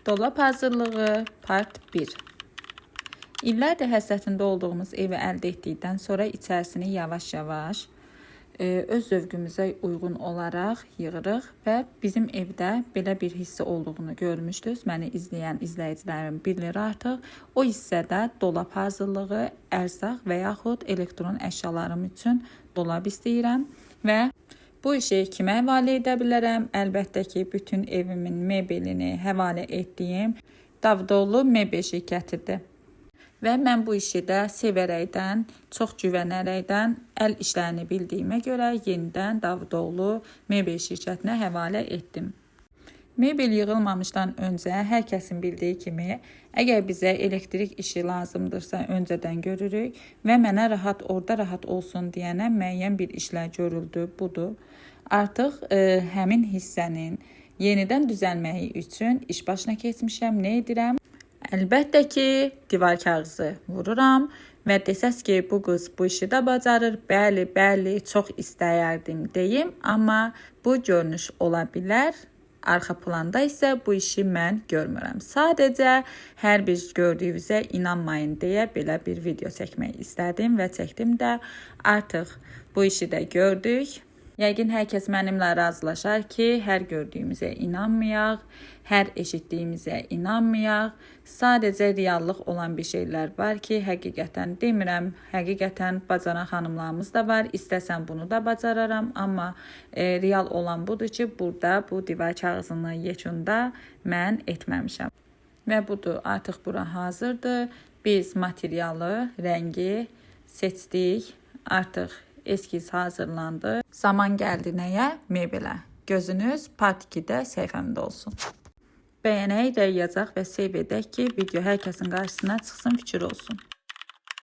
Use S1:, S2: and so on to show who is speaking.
S1: Dolap hazırlığı part 1. İllərdir həsrətində olduğumuz evi əldə etdikdən sonra içərisini yavaş-yavaş öz zövqümüzə uyğun olaraq yığırıq və bizim evdə belə bir hissə olduğunu görmüşdünüz. Məni izləyən izləyicilərim bilir artıq. O hissədə dolap hazırlığı, ərzaq və yaxud elektron əşyalarım üçün dolap istəyirəm və bu işi kimə həvalə edə bilərəm? Əlbəttə ki, bütün evimin mebelini həvalə etdiyim Davutoğlu mebel şirkətidir. Və mən bu işi də sevərəkdən, çox güvənərəkdən, əl işlərini bildiyimə görə yenidən Davutoğlu mebel şirkətinə həvalə etdim. Mebel yığılmamışdan öncə hər kəsin bildiyi kimi, əgər bizə elektrik işi lazımdırsa öncədən görürük və mənə orada rahat olsun deyənə müəyyən bir işlər görüldü, budur. Artıq həmin hissənin yenidən düzəlməyi üçün iş başına keçmişəm. Nə edirəm? Əlbəttə ki, divar kağızı vururam və desəz ki, bu qız bu işi də bacarır. Bəli, çox istəyərdim deyim, amma bu görünüş ola bilər. Arxa planda isə bu işi mən görmürəm. Sadəcə hər bir gördüyünüzə inanmayın deyə belə bir video çəkmək istədim və çəkdim də. Artıq bu işi də gördük. Yəqin hər kəs mənimlə razılaşar ki, hər gördüyümüzə inanmayaq, hər eşitdiyimizə inanmayaq. Sadəcə reallıq olan bir şeylər var ki, həqiqətən demirəm, həqiqətən bacaran xanımlarımız da var. İstəsəm bunu da bacararam, amma real olan budur ki, burada bu divar kağızını yekunda mən etməmişəm. Və budur, artıq bura hazırdır. Biz materialı, rəngi seçdik, artıq eskiz hazırlandı. Zaman gəldi nəyə? Mebelə. Gözünüz part 2-də səhifəmdə olsun. Bəyənək də yazacaq və seyv edək ki, video hər kəsin qarşısına çıxsın, fikir olsun.